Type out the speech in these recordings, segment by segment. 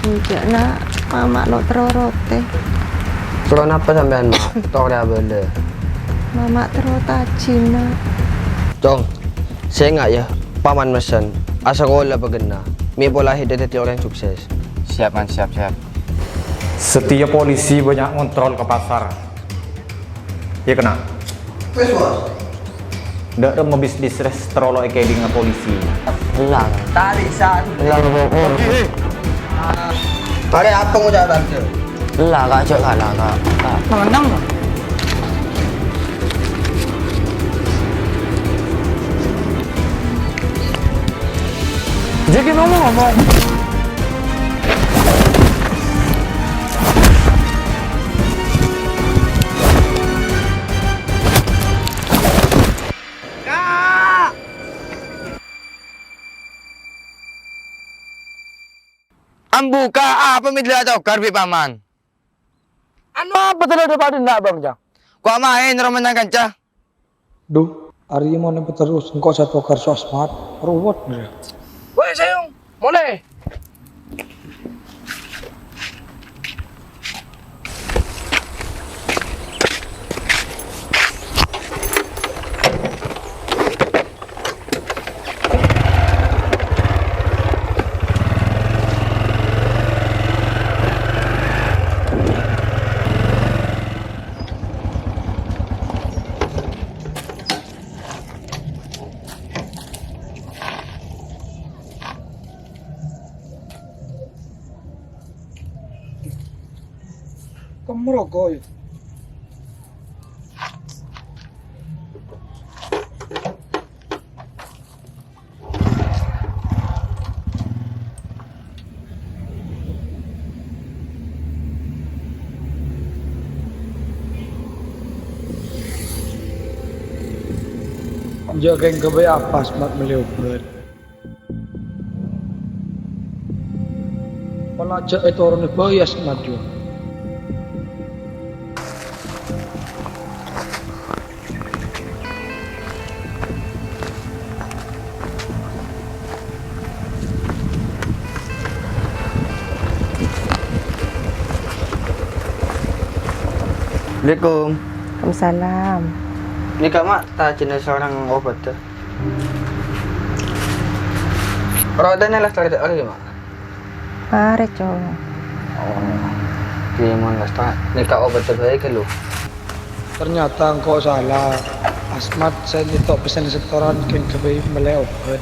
Enggak nak, mama lo terorote. Kalau napa sampean mak? Tok dah bela. Mama terotajin nak. Cong, saya nggak ya paman mesen. Asa sekolah begena. Mi pola hidup jadi orang sukses. Siap man, siap. Setiap polisi banyak kontrol ke pasar. Ya kena. Wes bos. Ndak ada mau bisnis terlalu kayak dengan polisi. Belang. Tali san. Belang bokor. Kali apa mau jalan tu? Lah kak cok kalah kak. Mengenang. Jadi ngomong. Ambuka apa midla tau karbi paman. Anu apa tadi depan ndak bang Jang? Kau main romanan kanca. Duh, hari ini mau nempel terus. Engkau satu kartu asmat, ruwet nih. Woi sayang, mulai. Kamu merokok ya? Jagain kebaya apa asmat meliubat. Kalau aja itu orang itu ya asmat juga. Assalamualaikum. Waalaikumsalam. Ni kak mak tak jenis seorang obat tu. Perawatannya lah sekali lagi mak. Mari cowok. Oh, gimana lah setengah. Ni kak obat terbaik ke lu? Ternyata engkau salah. Asmat saya nyetok pesan setoran kan kebaya meliubat.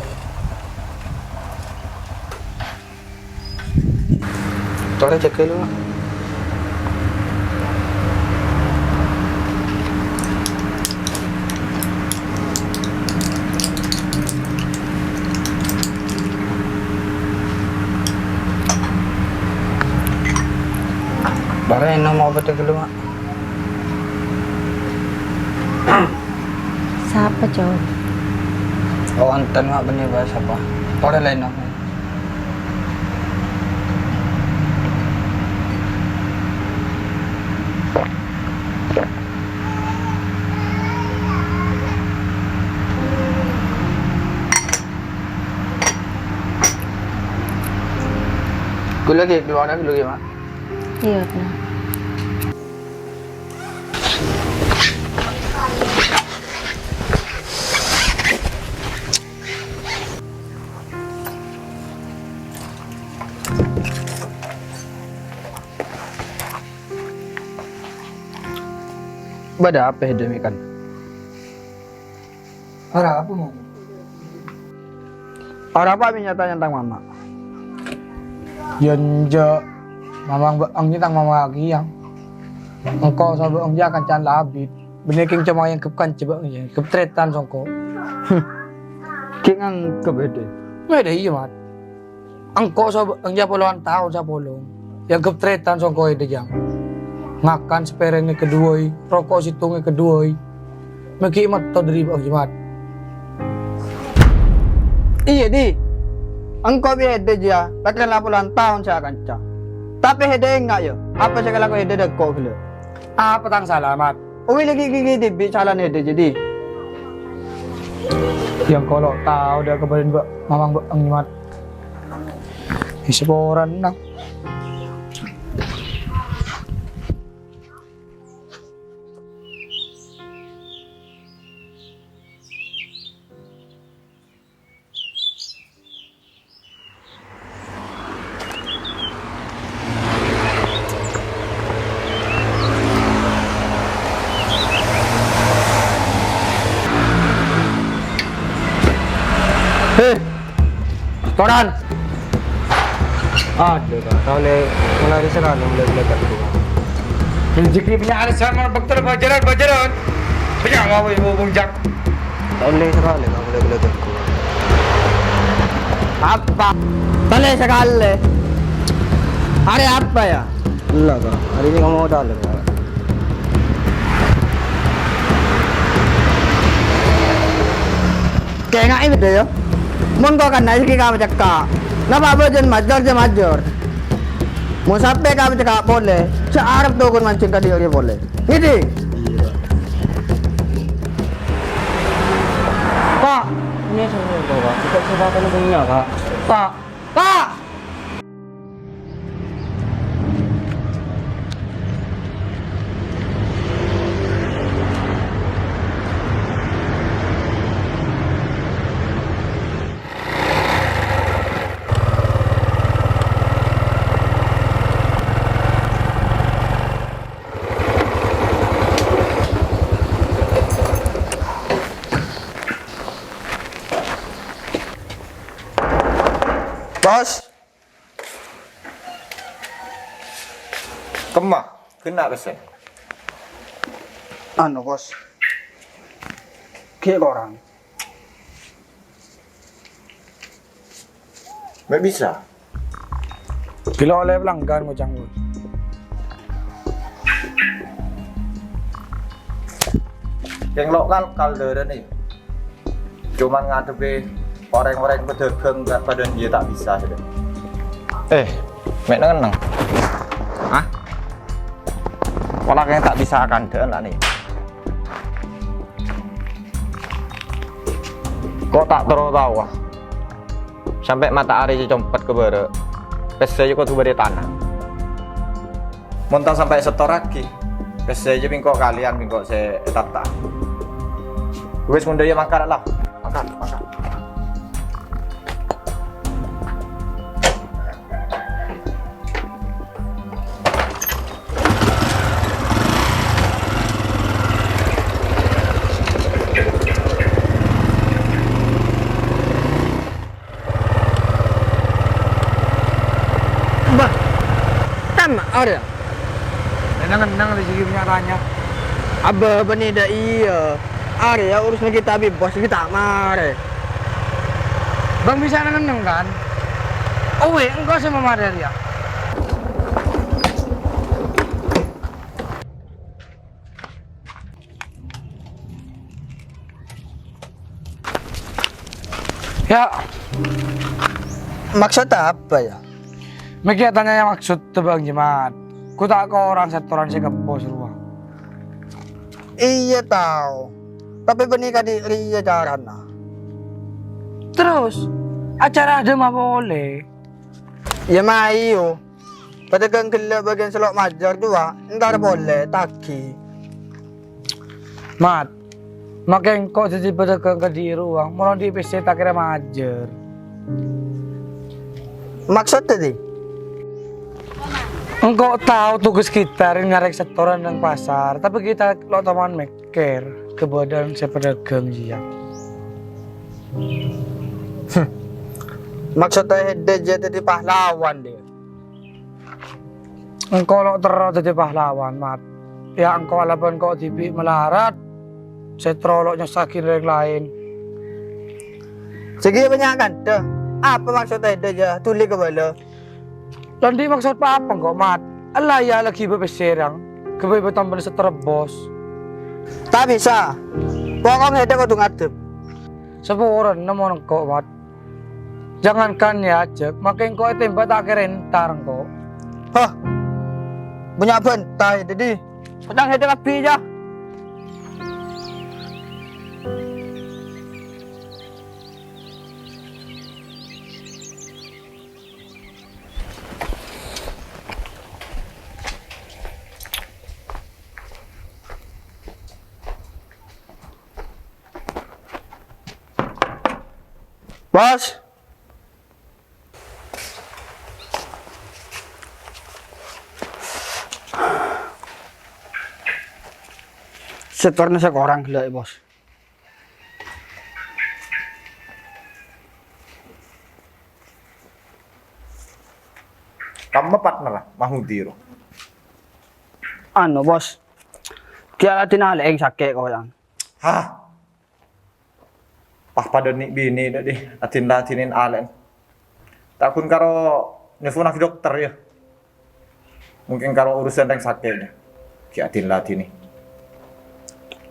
Tolong cek ke lu mak. Barang yang mau obat ke lu mak. Siapa cowok? Oh antan mak benih bahasa apa? Orang lain nama. Gue lagi keluar lagi dulu ya mak. Iya nak. Bada apa demikian? Ada apa mau? Orang apa nyata tentang mama? Yenja, mamang ang tang mama lagi yang. Engkau sabu ang akan can labit. Beneking cuma yang kepkan coba ya, keptretan songko. King ang kebede. Beda iya mat. Engkau sabu ang puluhan tahun sa pulong. Yang keptretan songko itu jang. Makan seperengnya kedua, rokok situngnya kedua. Mekimat to dari bang jimat. Iya di. Engkau bede dia. Pakai 80 tahun saya akan cah. Tapi hede enggak ya? Apa saya kalau hede deko gitu? Apa tang salamat? Uwi lagi gigi di bicara hede jadi. Yang kalau tahu dia kebarin mamang bang jimat. Iseporan nang. Koran. Ada kak. Oleh mulai sekali mulai belajar dulu. Rezeki punya alasan mana bakter bajaran. Punya apa ibu bujang. Oleh sekali kak mulai belajar dulu. Apa? Tali sekali. Hari apa ya? Enggak kak. Hari ini kamu mau dalam kak. Kayak nggak ini deh ya. Mun kau kan nasi kamu cakap. Napa apa jen major. Mau sampai kamu cakap boleh. Searab tuh kun mancing tadi dia boleh. Ini. Pak, ini saya kak. Kita coba kan punya kak. Pak. Bos, Kemak, kena kesel. anu bos. Kayak orang. Nggak bisa. Bila oleh pelanggan macam tu. Yang lokal kalder nih. Cuman ngadepi orang-orang pedagang badan dia tak bisa sudah. Mek nang. Hah? Orang yang tak bisa akan lah nih. Kok tak terus tahu ah? Sampai matahari compet ke bare. PC aja kok tuh bare tanah. Montang sampai setor lagi. PC aja pingkok kalian pingkok saya tata. Wes munda ya makan lah. Makan. Bah. Tam ada. Nang rezeki punya tanya. Abah bani dah iya. Are ya urusan kita habis bos kita mare. Bang bisa nang kan? Oh weh, engkau sama Maria. Ya, Maksudnya apa ya? Meki tanya yang maksud tuh Bang Jemaat. Ku tak ke orang setoran saya ke bos rumah. Iya tahu. Tapi bani kadi iya carana. Terus, acara ada mah boleh. Ya mayo. Pada kan kelak bagian selok majar juga, entar boleh taki. Mat, makin kok jadi pada ke di ruang, mau di PC tak kira majer. Maksud tadi? Engkau tahu tugas kita ngarek setoran dan pasar, tapi kita lo teman maker ke badan saya pedagang dia. Maksudnya dia jadi pahlawan dia. Engkau lo terus jadi pahlawan, Mat. Ya engkau alapan kau TV melarat, saya terolok nyesakin yang lain. Segi banyak kan tuh. Apa maksudnya dia tulis ke bala? Landi maksud apa kok, Mat? Allah ya lagi bebeserang, kebebetan bener seterbos. Tak bisa. Pokoknya dia kau ngadep. Seburan namun kok, Mat. Jangankan ya cek, makin kau tembak tak keren tar kok. Hah? Punya bentai jadi. Sedang head lebih aja. Bos. Setornya seorang gila bos. Kamu partner Mahmudi ro. Ano, bos? Kaya tinalaing sakit ko yan. Hah? Pah pada nik bini dah di atinin alen. Takun karo nelfon ke dokter ya. Mungkin karo urusan yang sakitnya. Ki atin latini.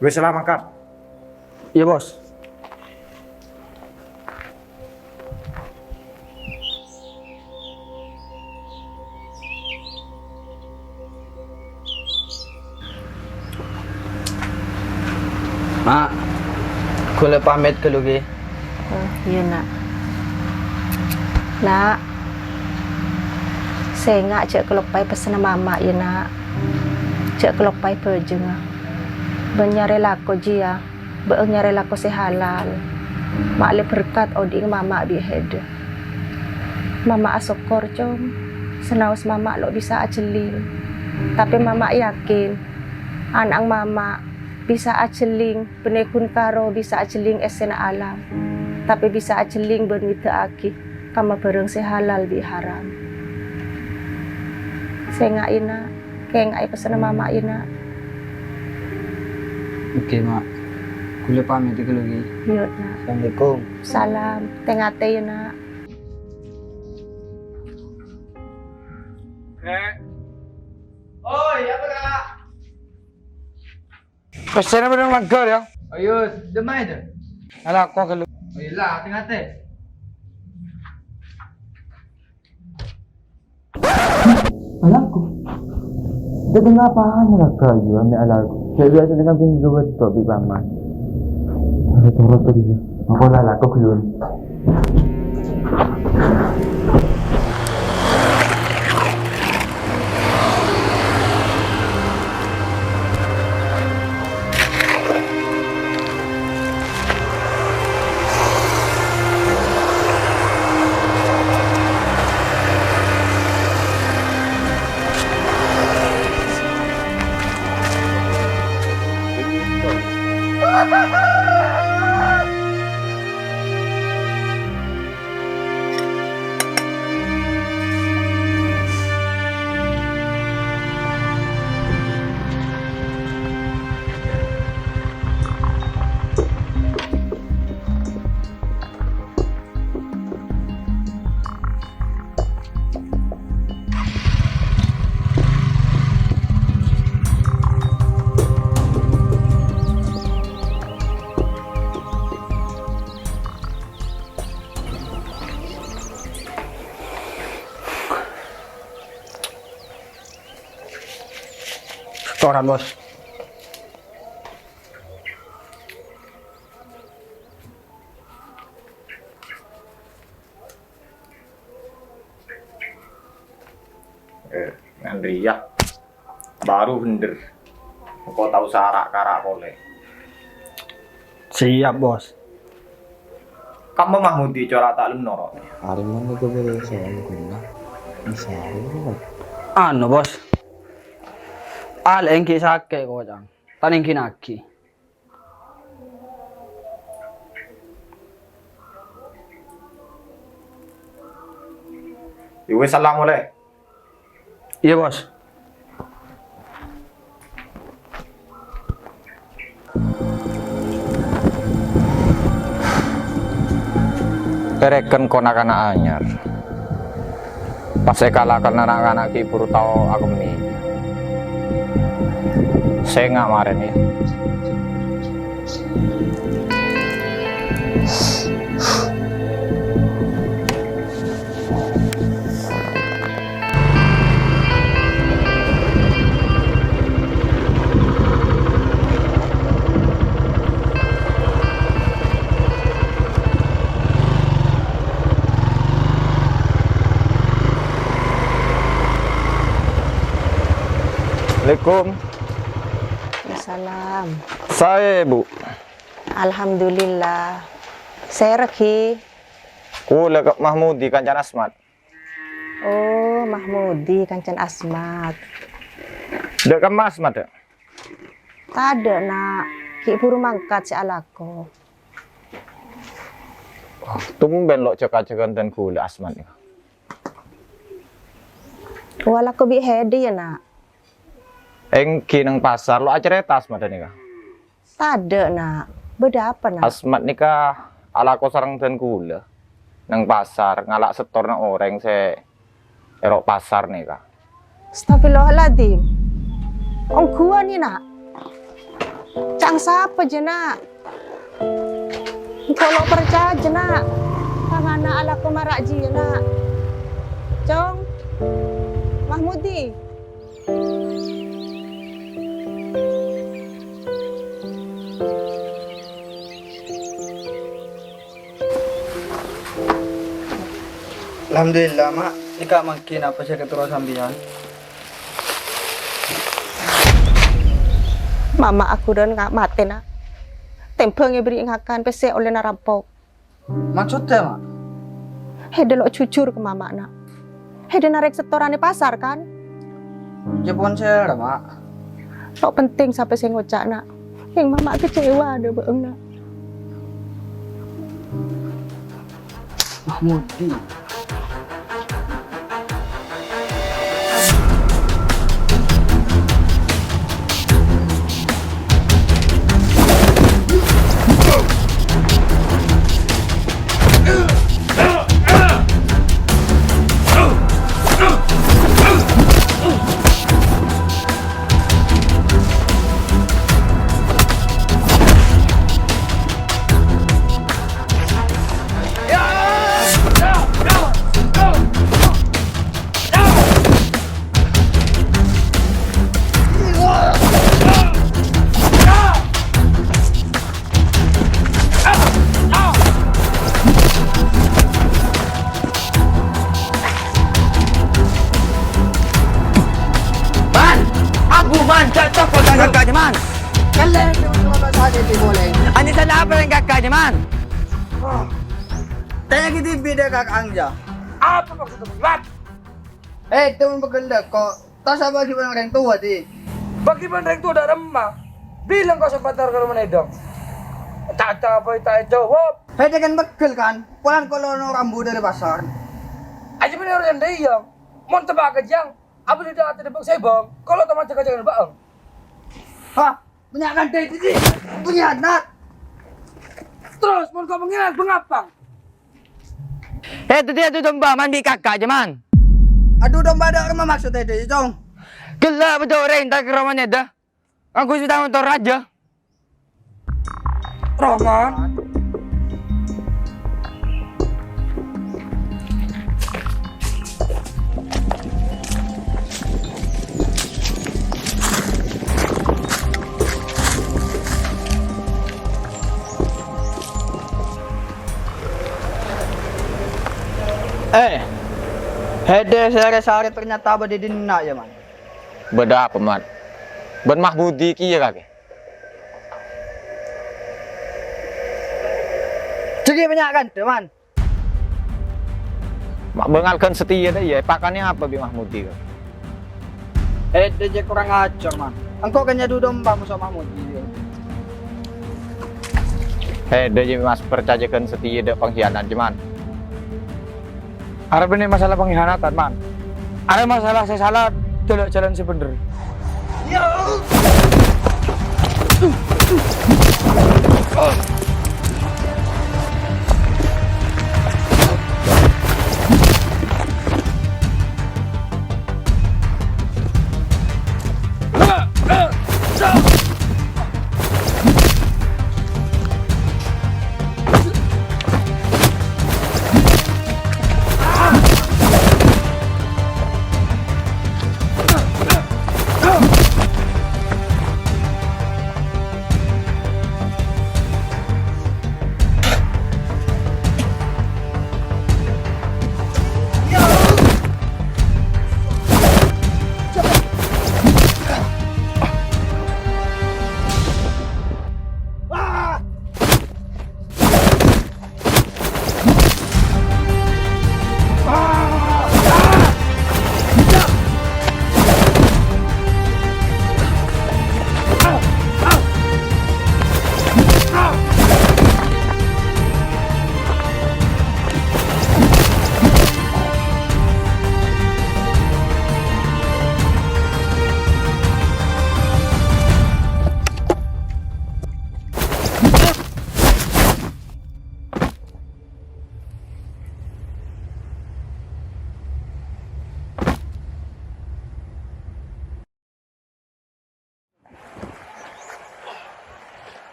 Gue selama kan. Iya, bos. Mak, kule pamit ke lugi. Oh, iya nak. Nak. Saya ngak cek kelopai pesan mama ya nak. Cek kelopai pejeng. Benyare lako jia. Benyare lako sehalal. Mak le berkat oding mama bihed. Mama asokor com. Senaus mama lo bisa aceling. Tapi mama yakin anak mama bisa aceling penekun karo bisa aceling esena alam. Tapi bisa aceling berwita aki kama bareng sehalal bi haram. Saya nggak ina, kayak nggak pesan mama ina. Oke, mak. Kule pamit ke lugi. Yuk nak. Assalamualaikum. Salam, tengah teh nak. Oi, apa kak? Pesan apa dengan magar ya? Ayo, demai tu. Alah, kau kalau Ayolah, tengah teh. Alakku. Jadi ngapain lah kayu ambil alakku? Saya biasa dengan pinjau betul di paman. Ada turut tadi. Aku lah laku keluar. Setoran, bos. Andria. Baru bener. Kau tahu sarak-karak boleh. Siap, bos. Kamu Mahmudi corak tak lemno. Hari mana gue boleh saya guna? Bisa hari Ano, bos? Aleng ki sakit ko jang. Taning kinaki. Iwe salam oleh. Iya, bos. Pereken kona-kana anyar. Pas saya kalahkan anak-anak ki puru tau aku nih. Saya nggak kemarin ya. Assalamualaikum. Salam. Saya Bu. Alhamdulillah. Saya Reki. Kula ke Mahmudi Kancan Asmat. Oh, Mahmudi Kancan Asmat. Dek ke Asmat ya? Tak ada nak. Ki buru mangkat si alako. Tumben lo cekak-cekan dan kula Asmat ya. Wala ko bi hedi ya nak. Eng kinang pasar lo aceretas mada nika. Tade nak. Beda apa nak? Asmat nika ala ko sarang dan kula. Nang pasar ngalak setor na orang se erok pasar nika. Astagfirullahaladzim. Ong gua ni nak. Cang siapa je nak? Kalau percaya je nak. Pangana ala ko marak je nak. Cong. Mahmudi. Alhamdulillah mak, ika makin apa sih keterus sambian. Mama aku dan nggak mati nak. Tempengnya beri ngakan pese oleh narampok. Maksudnya mak? Hede lo cucur ke mama nak. Hede narik setoran di pasar kan. Jepun saya mak. Lo penting sampai saya ngocak nak. Yang mama kecewa ada beeng nak. Mahmudi. Cocok ko ang gagkajaman. Kalian cuma bahasa di boleh. Ani sa laban ang gagkajaman. Tanya kita beda kak Angja. Apa maksud kamu? Mat! Teman bekerja kok. Tak sabar gimana orang tua di. Bagi bandreng itu ada remah. Bilang kau sempat ke rumah Nedong. Tak apa, tak jawab. Dia kan bekel kan. Pulang kalau rambu dari pasar. Aja bener yang dia. Mau tebak kejang. Apa dia ada di bang saya bang? Kalau teman jaga jangan bang. Hah? Punya kan dia itu sih. Punya anak. Terus mau kau mengingat mengapa? Itu dia tu domba mandi kakak jaman. Aduh domba ada rumah maksudnya itu, Jong. Gila betul orang tak ke rumahnya dah. Aku sudah motor raja. Rahman. Hede sehari-hari ternyata abadi dina ya man. Beda apa mat? Ben Mahmudi ki ya kake. Jadi banyak kan teman. Mak bengalkan setia dah ya. Pakannya apa bi Mahmudi kak? Hede je kurang ajar man. Engkau kan nyadu domba musuh Mahmudi. Hede je mas percayakan setia dah pengkhianat jaman. Ada bener masalah pengkhianatan man. Ada masalah saya salah jalan si bener.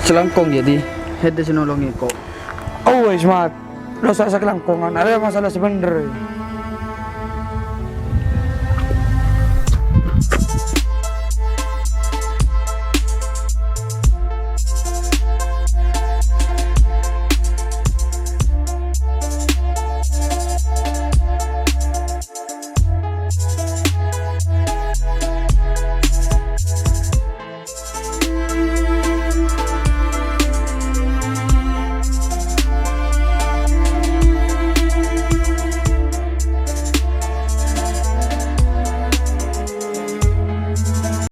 Selangkong jadi. Head sinolongi ko. Always, mat. Lo sa kelangkongan. Ada masalah sebenernya.